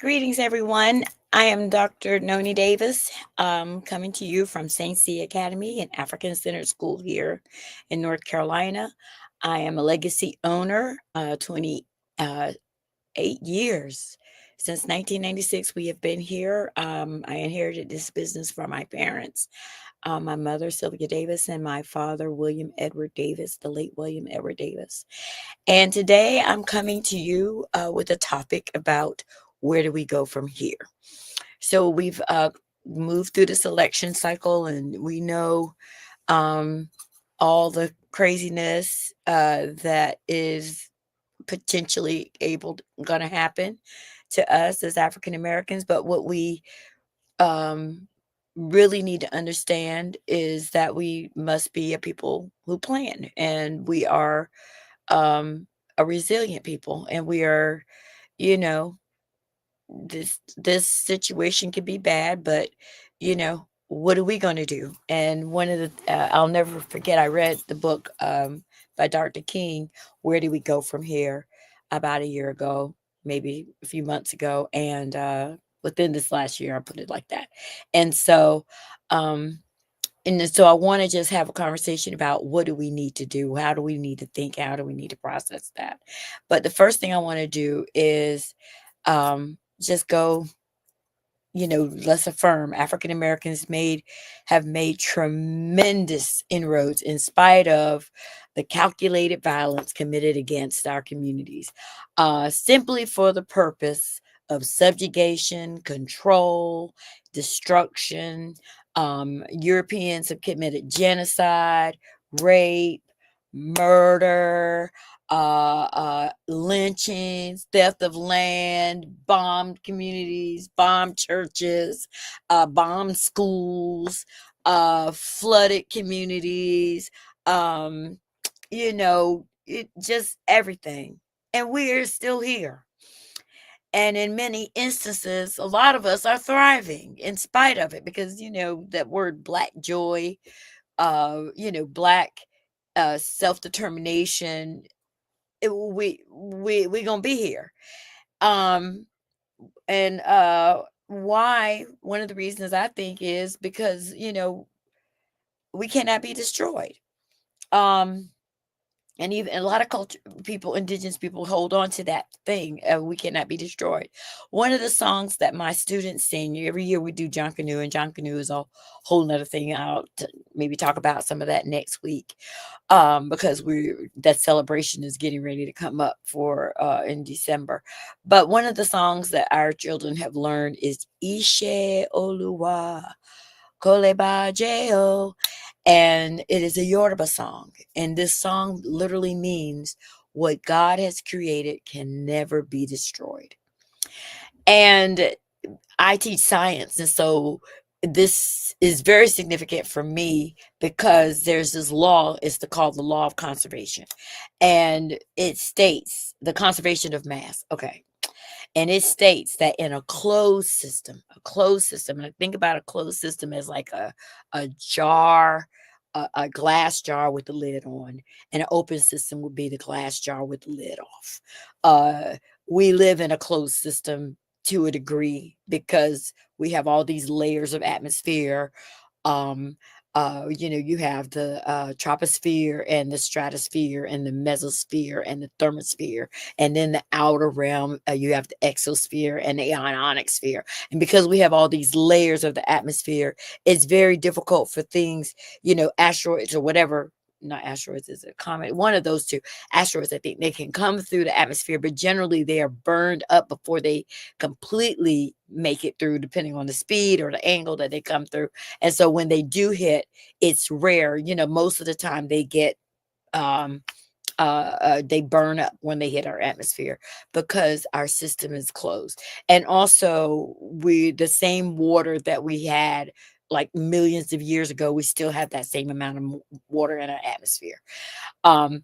Greetings, everyone. I am Dr. Noni Davis, coming to you from Sya Academy, an African Centered School here in North Carolina. I am a legacy owner, 28 years. Since 1996, we have been here. I inherited this business from my parents, my mother, Sylvia Davis, and my father, William Edward Davis, the late William Edward Davis. And today I'm coming to you with a topic about where do we go from here. So we've moved through this election cycle, and we know um, all the craziness that is potentially able going to happen to us as African Americans. But what we um, really need to understand is that we must be a people who plan, and we are um, a resilient people, and we are, you know, this situation could be bad, but what are we going to do? And one of the I'll never forget, I read the book by Dr. King, Where Do We Go From Here, about a year ago, maybe a few months ago, and within this last year, I put it like that. And so um so I want to just have a conversation about what do we need to do? How do we need to think? How do we need to process that? But the first thing I want to do is just go, let's affirm African Americans have made tremendous inroads in spite of the calculated violence committed against our communities, simply for the purpose of subjugation, control, destruction. Europeans have committed genocide, rape, murder, lynchings, theft of land, bombed communities, bombed churches, bombed schools, flooded communities, um, just everything. And we're still here. And in many instances, a lot of us are thriving in spite of it because, that word black joy, black self-determination, we gonna be here. Um, and why? One of the reasons I think is because we cannot be destroyed. Um, and even a lot of culture people, indigenous people, hold on to that thing. We cannot be destroyed. One of the songs that my students sing every year, we do John Canoe, and John Canoe is a whole nother thing. I'll maybe talk about some of that next week, because that celebration is getting ready to come up for in December. But one of the songs that our children have learned is Ishe Oluwa Kolebajeo, and it is a Yoruba song. And this song literally means what God has created can never be destroyed. And I teach science, and so this is very significant for me because there's this law, it's called the law of conservation. And it states the conservation of mass. Okay. And it states that in and I think about a closed system as like a jar, a glass jar with the lid on, and an open system would be the glass jar with the lid off. We live in a closed system to a degree because we have all these layers of atmosphere. Um, you have the troposphere and the stratosphere and the mesosphere and the thermosphere, and then the outer realm, you have the exosphere and the ionic sphere. And because we have all these layers of the atmosphere, it's very difficult for things, asteroids or whatever. Not asteroids, is a comet, one of those two. Asteroids, I think they can come through the atmosphere, but generally they are burned up before they completely make it through, depending on the speed or the angle that they come through. And so when they do hit, it's rare. Most of the time they get um they burn up when they hit our atmosphere because our system is closed. And also, the same water that we had like millions of years ago, we still have that same amount of water in our atmosphere. um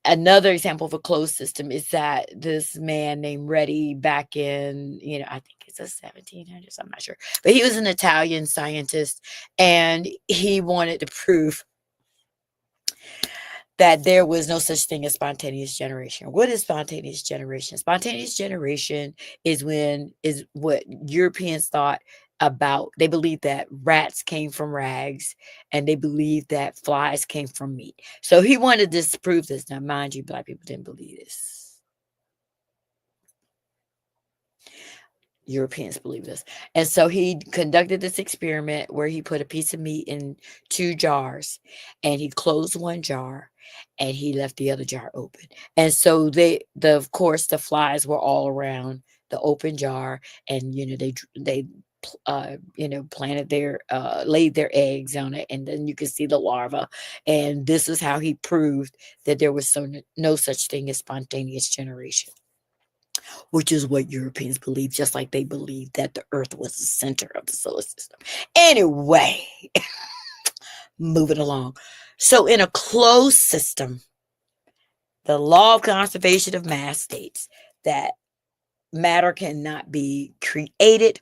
Another example of a closed system is that this man named Reddy, back in, I think it's the 1700s, I'm not sure, but he was an Italian scientist, and he wanted to prove that there was no such thing as spontaneous generation. What is spontaneous generation? Spontaneous generation is what Europeans thought about. They believed that rats came from rags, and they believed that flies came from meat. So he wanted to disprove this. Now, mind you, Black people didn't believe this. Europeans believe this. And so he conducted this experiment where he put a piece of meat in two jars, and he closed one jar and he left the other jar open. And so of course, the flies were all around the open jar, and they planted laid their eggs on it, and then you could see the larva. And this is how he proved that there was no such thing as spontaneous generation, which is what Europeans believe, just like they believe that the Earth was the center of the solar system. Anyway, moving along. So, in a closed system, the law of conservation of mass states that matter cannot be created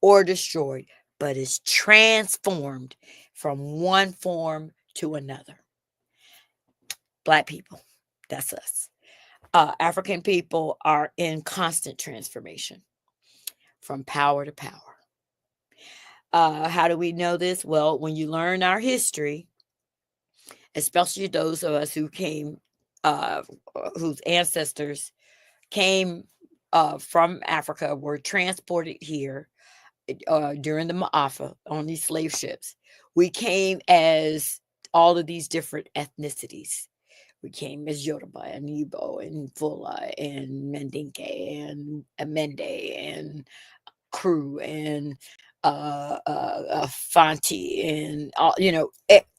or destroyed, but is transformed from one form to another. Black people, that's us. African people are in constant transformation from power to power. How do we know this? Well, when you learn our history, especially those of us whose ancestors came from Africa, were transported here during the Ma'afa on these slave ships. We came as all of these different ethnicities. We came as Yoruba and Igbo and Fula and Mandinka and Amende and Crew and Fanti and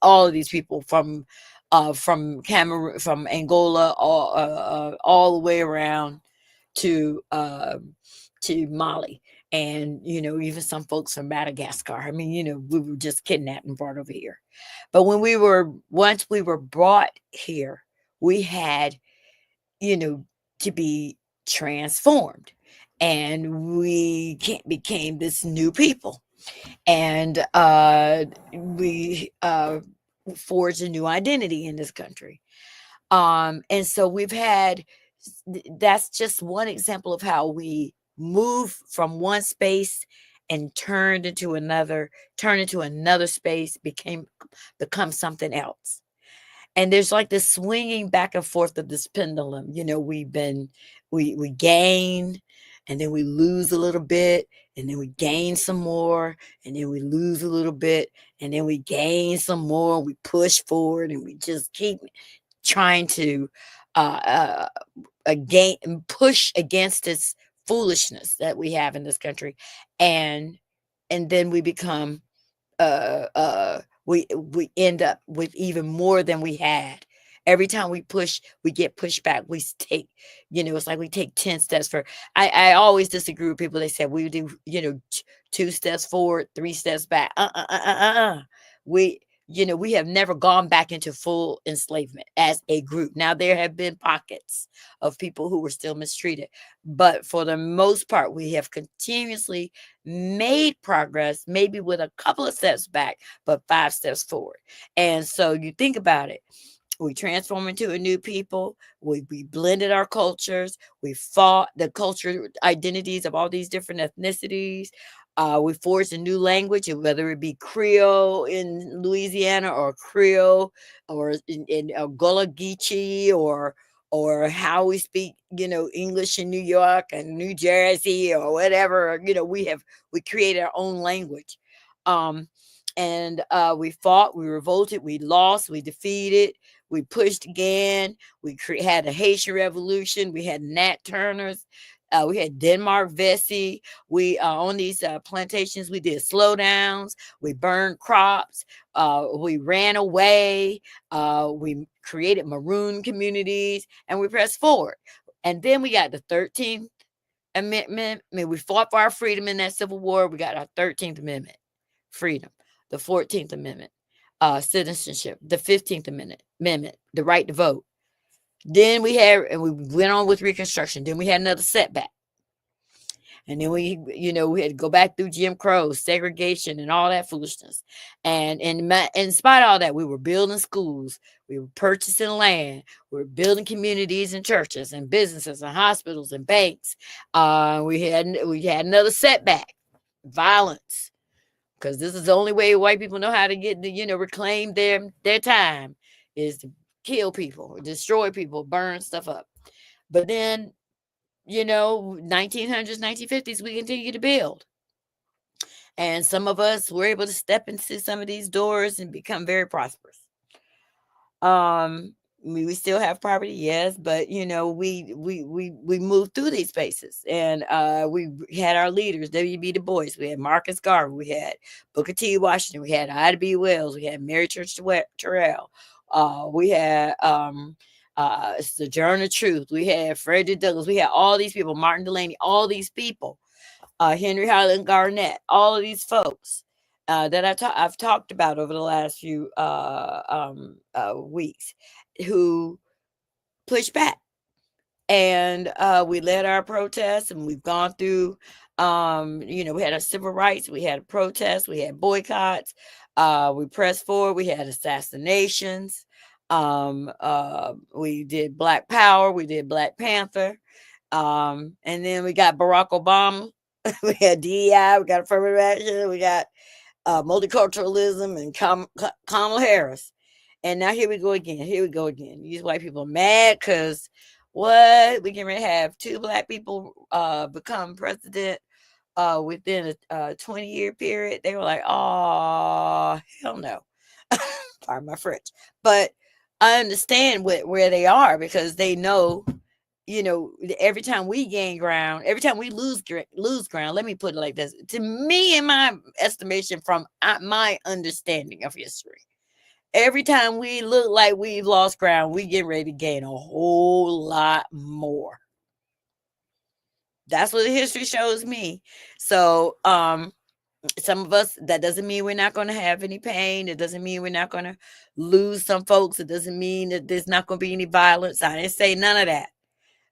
all of these people from Cameroon, from Angola, all the way around to Mali, and even some folks from Madagascar. I mean, we were just kidnapped and brought over here. But once we were brought here, we had to be transformed, and we became this new people, and we forged a new identity in this country. And so that's just one example of how we move from one space and turned into another space, become something else. And there's like this swinging back and forth of this pendulum. We gain, and then we lose a little bit, and then we gain some more, and then we lose a little bit, and then we gain some more. We push forward, and we just keep trying to push against this foolishness that we have in this country, and then we become we end up with even more than we had. Every time we push, we get pushed back. We take, it's like we take 10 steps for. I always disagree with people. They say we do, 2 steps forward, 3 steps back. We have never gone back into full enslavement as a group. Now, there have been pockets of people who were still mistreated, but for the most part, we have continuously made progress, maybe with a couple of steps back, but 5 steps forward. And so you think about it. We transform into a new people. We blended our cultures. We fought the culture identities of all these different ethnicities. We forged a new language, whether it be Creole in Louisiana or Creole or in Gullah Geechee or how we speak, English in New York and New Jersey or whatever. We created our own language. And we fought, we revolted, we lost, we defeated, we pushed again. We had a Haitian Revolution. We had Nat Turners. We had Denmark Vesey. We on these plantations, we did slowdowns. We burned crops. We ran away. We created maroon communities, and we pressed forward. And then we got the 13th Amendment. We fought for our freedom in that Civil War. We got our 13th Amendment, freedom. The 14th Amendment, citizenship. The 15th Amendment, the right to vote. Then we went on with Reconstruction. Then we had another setback. And then we had to go back through Jim Crow, segregation, and all that foolishness. And in spite of all that, we were building schools, we were purchasing land, we were building communities and churches and businesses and hospitals and banks. We had another setback, violence, because this is the only way white people know how to get reclaim their time, is to kill people, destroy people, burn stuff up. But then 1900s, 1950s, we continue to build. And some of us were able to step into some of these doors and become very prosperous. We still have property, yes, but we moved through these spaces, and we had our leaders, W.B. Du Bois, we had Marcus Garvey, we had Booker T. Washington, we had Ida B. Wells, we had Mary Church Terrell, we had Sojourner Truth, we had Frederick Douglass, we had all these people, Martin Delany, all these people, Henry Highland Garnett, all of these folks that I've talked about over the last few weeks, who pushed back. And we led our protests, and we've gone through, we had our civil rights, we had protests, we had boycotts, we pressed forward, we had assassinations, we did Black Power, we did Black Panther, and then we got Barack Obama. We had DEI, we got affirmative action, we got multiculturalism, and Kamala Harris. And now here we go again. Here we go again. These white people are mad because what? We can have two Black people become president within a 20-year period. They were like, oh, hell no. Pardon my French. But I understand where they are, because they know, every time we gain ground, every time we lose ground, let me put it like this. To me, in my estimation, from my understanding of history, every time we look like we've lost ground, we get ready to gain a whole lot more. That's what the history shows me. So, some of us, that doesn't mean we're not going to have any pain. It doesn't mean we're not going to lose some folks. It doesn't mean that there's not going to be any violence. I didn't say none of that.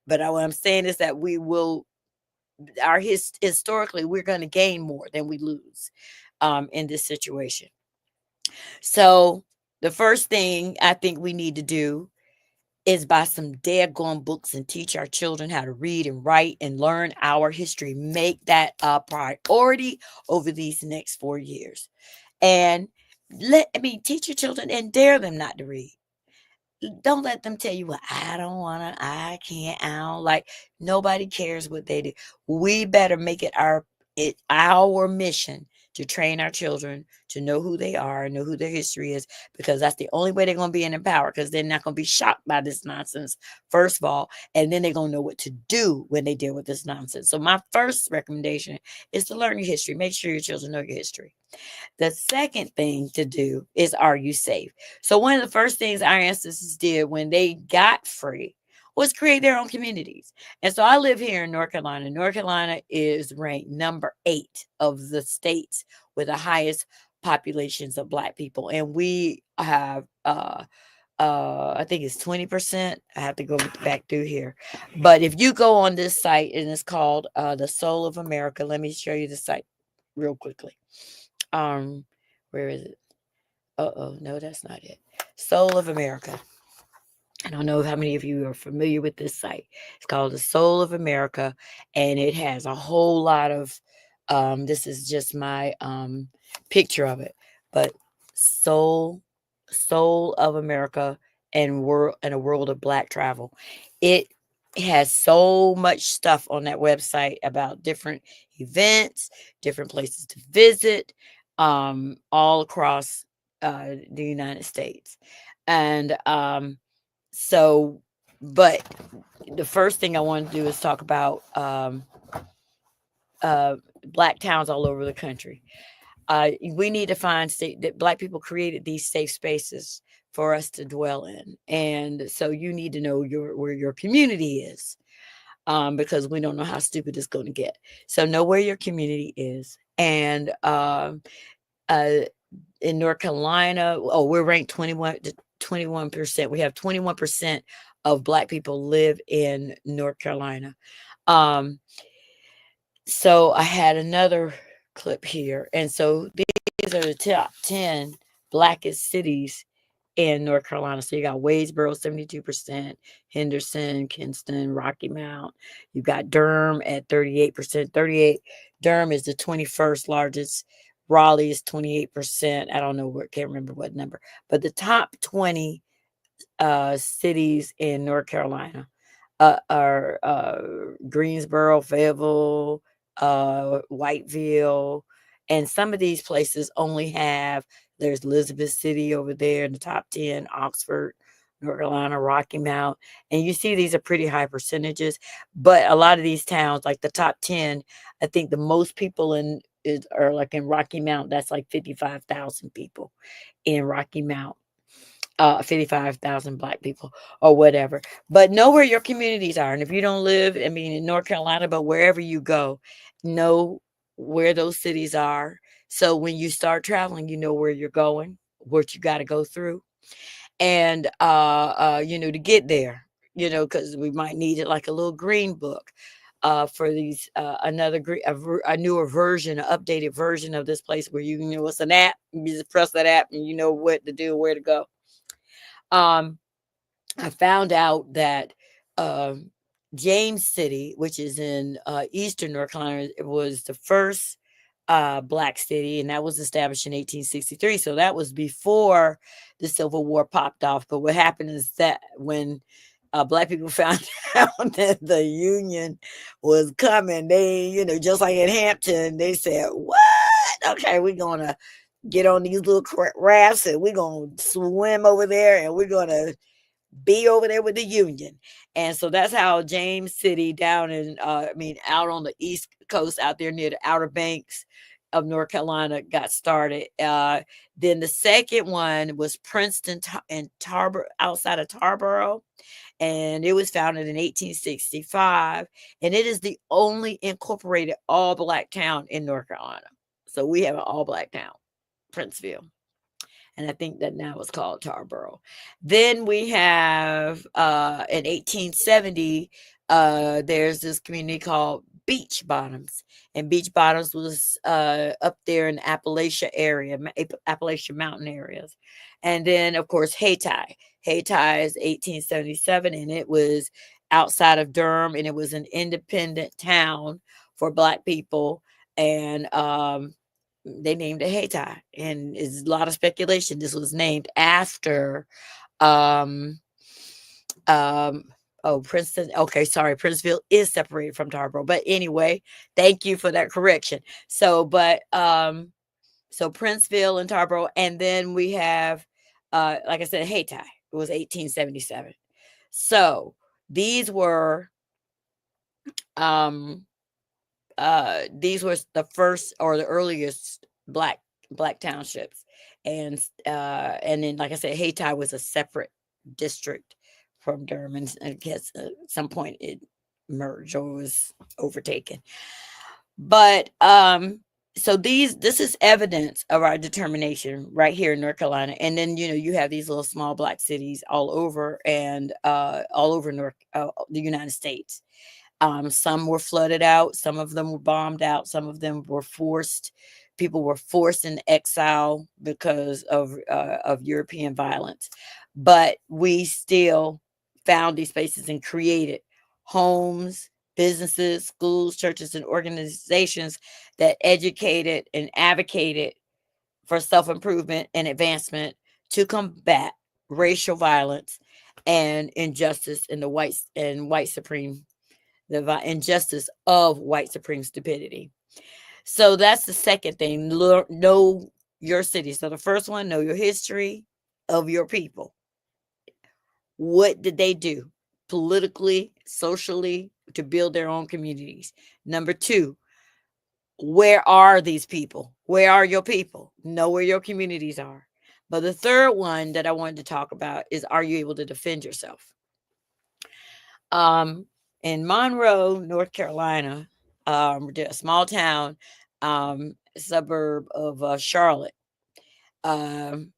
But what I'm saying is that we will, historically, we're going to gain more than we lose in this situation. So the first thing I think we need to do is buy some daggone books and teach our children how to read and write and learn our history. Make that a priority over these next 4 years. And teach your children and dare them not to read. Don't let them tell you, well, I don't want to, I can't, I don't like. Nobody cares what they do. We better make it our mission to train our children to know who they are, know who their history is, because that's the only way they're going to be in power, because they're not going to be shocked by this nonsense, first of all, and then they're going to know what to do when they deal with this nonsense. So my first recommendation is to learn your history. Make sure your children know your history. The second thing to do is, are you safe? So one of the first things our ancestors did when they got free was create their own communities. And so I live here in North Carolina. North Carolina is ranked number 8 of the states with the highest populations of Black people. And we have, I think it's 20%. I have to go back through here. But if you go on this site, and it's called The Soul of America, let me show you the site real quickly. Where is it? No, that's not it. Soul of America. I don't know how many of you are familiar with this site. It's called The Soul of America, and it has a whole lot of, this is just my picture of it, but Soul of America and a world of Black travel. It has so much stuff on that website about different events, different places to visit, all across the United States. And so, but the first thing I want to do is talk about Black towns all over the country. We need to find that Black people created these safe spaces for us to dwell in. And so you need to know where your community is, because we don't know how stupid it's going to get. So know where your community is. And in North Carolina, we're ranked 21%. We have 21% of Black people live in North Carolina. So I had another clip here. And so these are the top 10 blackest cities in North Carolina. So you got Wadesboro, 72%, Henderson, Kinston, Rocky Mount. You got Durham at 38%. 38. Durham is the 21st largest. Raleigh is 28%. I don't know what, can't remember what number. But the top 20 cities in North Carolina are Greensboro, Fayetteville, Whiteville, and some of these places only have. There's Elizabeth City over there in the top 10, Oxford, North Carolina, Rocky Mount, and you see these are pretty high percentages. But a lot of these towns, like the top 10, I think the most people in is are like in Rocky Mount. That's like 55,000 people in Rocky Mount. 55,000 black people or whatever. But know where your communities are. And if you don't live, I mean, in North Carolina, but wherever you go, know where those cities are. So when you start traveling, you know where you're going, what you got to go through, and to get there, because we might need it like a little green book. For these a newer version, an updated version of this place where it's an app. You just press that app and you know what to do, where to go. Um, I found out that um, James City, which is in eastern North Carolina, it was the first black city, and that was established in 1863. So that was before the Civil War popped off. But what happened is that when black people found out that the Union was coming, they, just like in Hampton, they said, "What? Okay, we're gonna get on these little rafts and we're gonna swim over there and we're gonna be over there with the Union." And so that's how James City down in, out on the East Coast, out there near the Outer Banks of North Carolina, got started. Then the second one was Princeton and Tarboro, outside of Tarboro, and it was founded in 1865. And it is the only incorporated all black town in North Carolina. So we have an all black town, Princeville, and I think that now it's called Tarboro. Then we have in 1870, there's this community called Beach Bottoms, and Beach Bottoms was up there in the Appalachia area, Appalachian Mountain areas, and then of course Hayti. Hayti is 1877, and it was outside of Durham, and it was an independent town for Black people, and they named it Hayti, and it's a lot of speculation. This was named after, um, um, oh, Princeton. Okay, sorry, Princeville is separated from Tarboro, but anyway, thank you for that correction. So Princeville and Tarboro, and then we have, like I said, Hayti. It was 1877. So these were um these were the first or the earliest black townships, and then, like I said, Hayti was a separate district from Durham, and I guess at some point it merged or was overtaken. But so this is evidence of our determination right here in North Carolina, and then you have these little small black cities all over, and all over the United States. Some were flooded out, some of them were bombed out, some of them were forced. People were forced in exile because of European violence, but we still found these spaces and created homes, businesses, schools, churches, and organizations that educated and advocated for self improvement and advancement to combat racial violence and injustice in white supreme the injustice of white supreme stupidity. So that's the second thing. Know your city. So the first one, know your history of your people. What did they do politically, socially to build their own communities? Number two, where are these people? Where are your people? Know where your communities are. But the third one that I wanted to talk about is, are you able to defend yourself? Um, in Monroe, North Carolina, a small town, suburb of Charlotte. Um,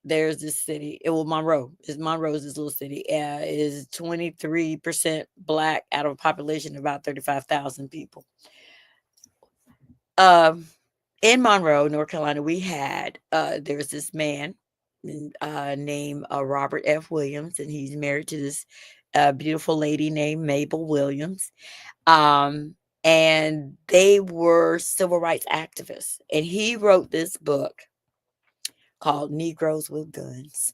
there's this city. Monroe. Monroe's this little city. Is 23% black out of a population of about 35,000 people. Um, in Monroe, North Carolina, we had there was this man named Robert F. Williams, and he's married to this beautiful lady named Mabel Williams. Um, and they were civil rights activists. And he wrote this book called Negroes with Guns.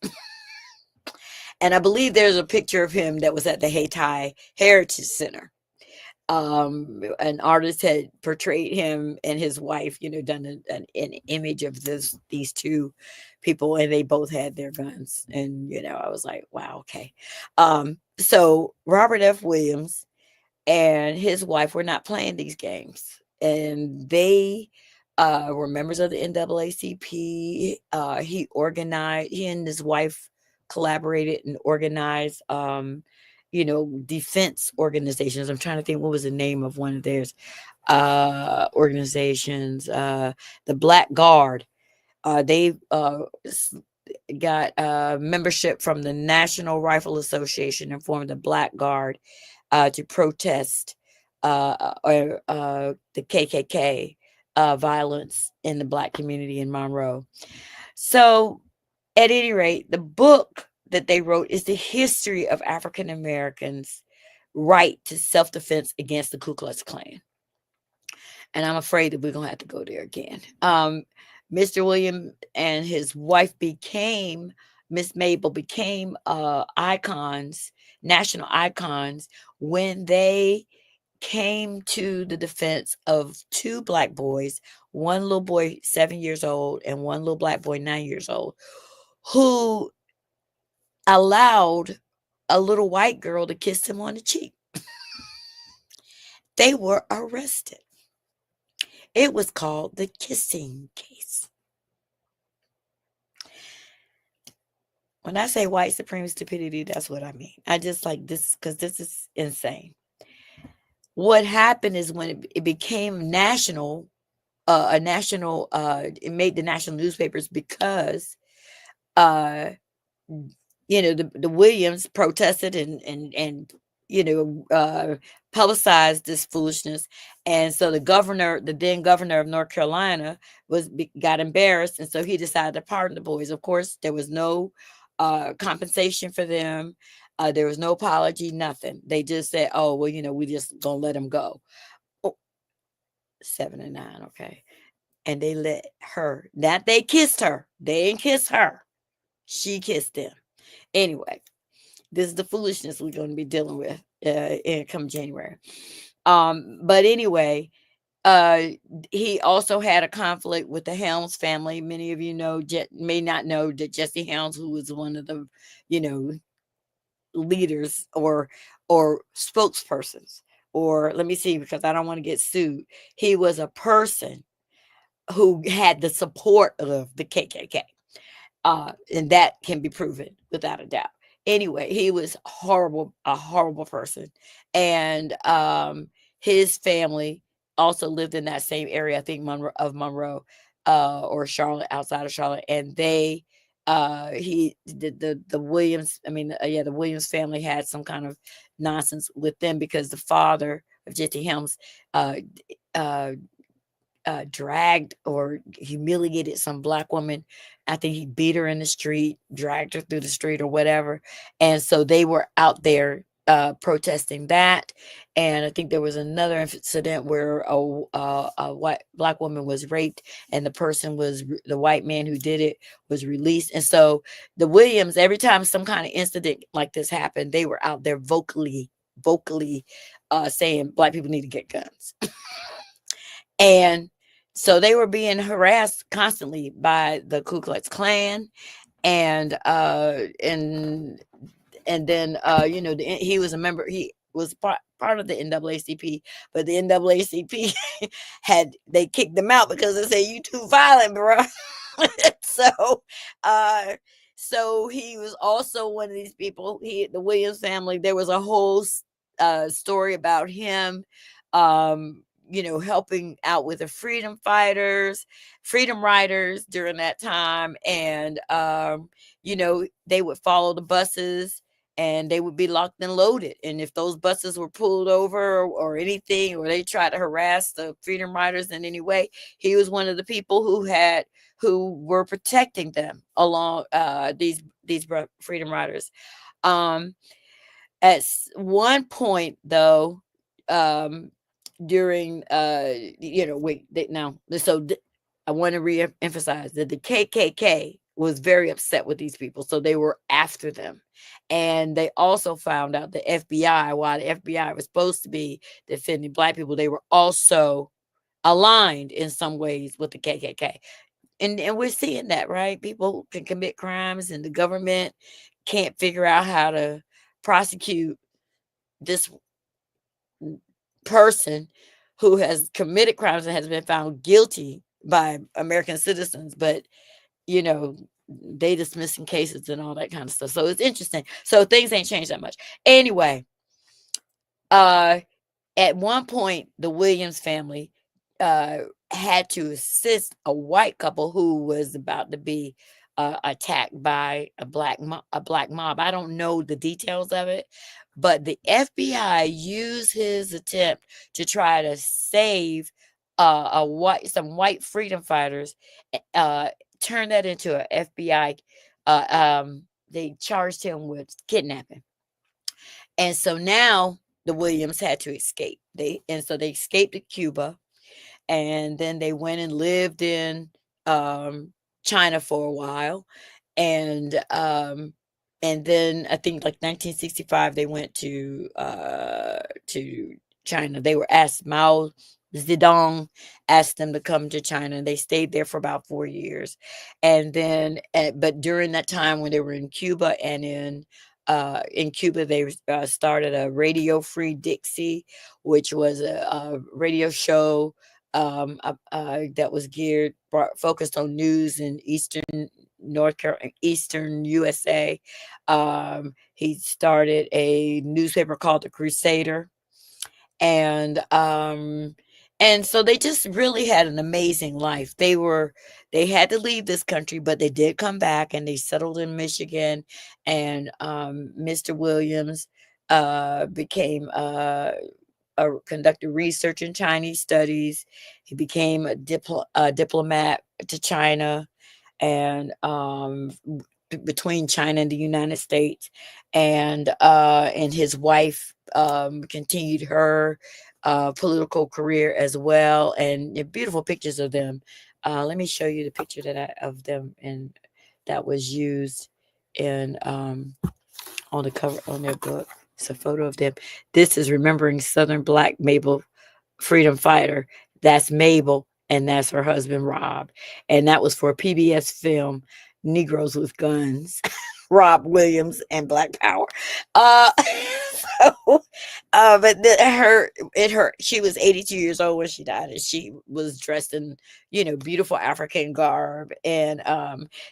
And I believe there's a picture of him that was at the Hayti Heritage Center. An artist had portrayed him and his wife, done an image of these two people, and they both had their guns. And I was like, wow, okay. So Robert F. Williams and his wife were not playing these games, and they were members of the NAACP. He and his wife collaborated and organized, defense organizations. I'm trying to think what was the name of one of theirs organizations. The Black Guard. They got membership from the National Rifle Association and formed the Black Guard to protest the KKK violence in the Black community in Monroe. So, at any rate, the book that they wrote is the history of African Americans' right to self defense against the Ku Klux Klan. And I'm afraid that we're going to have to go there again. Mr. William and his wife became, Miss Mabel became icons, national icons, when they came to the defense of two Black boys, one little boy 7 years old and one little Black boy 9 years old, who allowed a little white girl to kiss him on the cheek. They were arrested. It was called the kissing case. When I say white supreme stupidity, that's what I mean. I just like this because this is insane. What happened is when it became national, it made the national newspapers because uh the Williams protested and publicized this foolishness. And so the then governor of North Carolina got embarrassed, and so he decided to pardon the boys. Of course, there was no compensation for them. There was no apology, nothing. They just said, oh, well, we just gonna let them go. Oh, 7 and 9, okay. And they let her, not they kissed her, they didn't kiss her, she kissed them. Anyway, this is the foolishness we're going to be dealing with come January. But anyway, he also had a conflict with the Helms family. Many of you may not know that Jesse Helms, who was one of the, you know, leaders or spokespersons, or let me see, because I don't want to get sued. He was a person who had the support of the KKK. And that can be proven without a doubt. Anyway, he was horrible, a horrible person, and his family also lived in that same area. I think Monroe, or Charlotte, outside of Charlotte, and the Williams. I mean, yeah, the Williams family had some kind of nonsense with them because the father of Jesse Helms uh, uh, dragged or humiliated some Black woman. I think he beat her in the street, dragged her through the street or whatever. And so they were out there protesting that. And I think there was another incident where a white Black woman was raped, and the white man who did it was released. And so the Williams, every time some kind of incident like this happened, they were out there vocally saying Black people need to get guns. And so they were being harassed constantly by the Ku Klux Klan, and then he was a member. He was part of the NAACP, but the NAACP they kicked him out because they said you too violent, bro. so uh so he was also one of these people. The Williams family, there was a whole story about him helping out with the freedom riders during that time. And they would follow the buses and they would be locked and loaded. And if those buses were pulled over or anything, or they tried to harass the Freedom Riders in any way, he was one of the people who were protecting them along these Freedom Riders. At one point, though, um, during wait, now so I want to re-emphasize that the KKK was very upset with these people, so they were after them. And they also found out the FBI, while the FBI was supposed to be defending Black people, they were also aligned in some ways with the KKK. And we're seeing that, right? People can commit crimes, and the government can't figure out how to prosecute this person who has committed crimes and has been found guilty by American citizens, but they dismissing cases and all that kind of stuff. So it's interesting. So things ain't changed that much. Anyway, at one point, the Williams family had to assist a white couple who was about to be attacked by a black mob. I don't know the details of it, but the FBI used his attempt to try to save some white freedom fighters. Turn that into an FBI. They charged him with kidnapping, and so now the Williams had to escape. So they escaped to Cuba, and then they went and lived in China for a while, and then I think like 1965 they went to China. They were asked, Mao Zedong asked them to come to China, and they stayed there for about 4 years. And then but during that time when they were in Cuba, and in Cuba, they started a Radio Free Dixie, which was a radio show that was focused on news in Eastern USA. He started a newspaper called The Crusader, and so they just really had an amazing life. They had to leave this country, but they did come back, and they settled in Michigan. And Mr. Williams became conducted research in Chinese studies. He became a diplomat to China, and between China and the United States. And his wife continued her political career as well. And beautiful pictures of them. Let me show you the picture of them, and that was used in on the cover on their book. It's a photo of them. This is Remembering Southern Black Mabel Freedom Fighter. That's Mabel, and that's her husband, Rob. And that was for a PBS film, Negroes with Guns. Rob Williams and Black Power. She was 82 years old when she died, and she was dressed in, beautiful African garb. And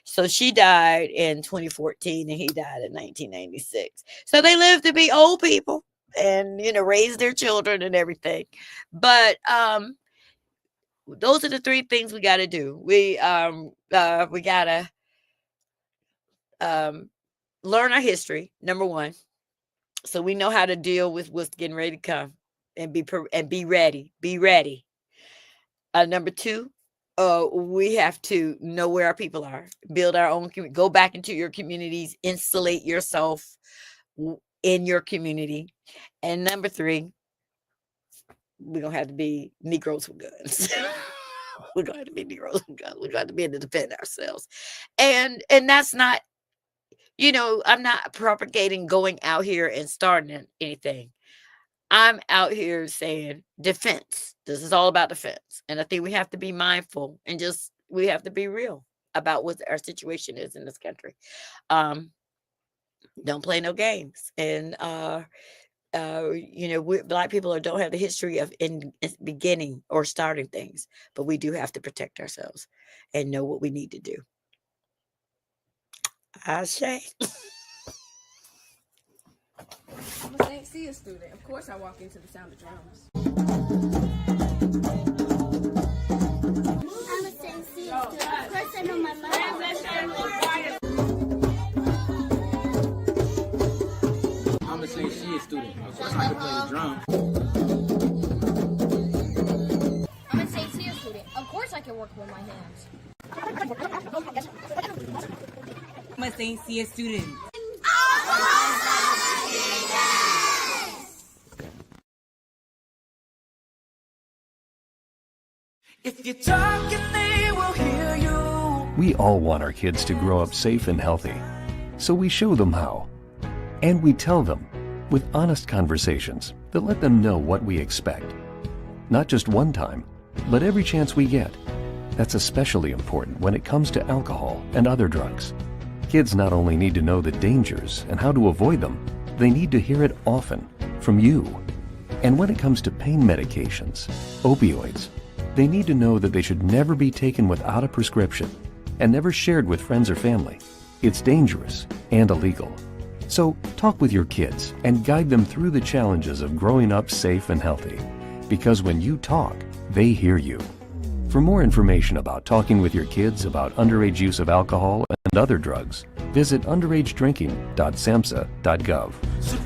so she died in 2014, and he died in 1996. So they lived to be old people, and raise their children and everything. But those are the three things we got to do. We gotta learn our history, number one, so we know how to deal with what's getting ready to come, and be ready. Be ready. Number two, we have to know where our people are, build our own community, go back into your communities, insulate yourself in your community. And number three, we're gonna have to be Negroes with guns. We're going to be Negroes with guns. We're going to be able to defend ourselves. And that's not, I'm not propagating going out here and starting anything. I'm out here saying defense. This is all about defense. And I think we have to be mindful, and we have to be real about what our situation is in this country. Don't play no games. And, Black people don't have the history of in beginning or starting things, but we do have to protect ourselves and know what we need to do. I say. I'm a St. Sya student. Of course, I walk into the sound of drums. I'm a St. Sya student. Of course, I know my mother. trying to play the drum. I'm a Sya student. Of course I can work with my hands. I'm a Sya student. If you're talking, they will hear you. We all want our kids to grow up safe and healthy, so we show them how. And we tell them with honest conversations that let them know what we expect. Not just one time, but every chance we get. That's especially important when it comes to alcohol and other drugs. Kids not only need to know the dangers and how to avoid them, they need to hear it often from you. And when it comes to pain medications, opioids, they need to know that they should never be taken without a prescription and never shared with friends or family. It's dangerous and illegal. So talk with your kids and guide them through the challenges of growing up safe and healthy. Because when you talk, they hear you. For more information about talking with your kids about underage use of alcohol and other drugs, visit underagedrinking.samhsa.gov. So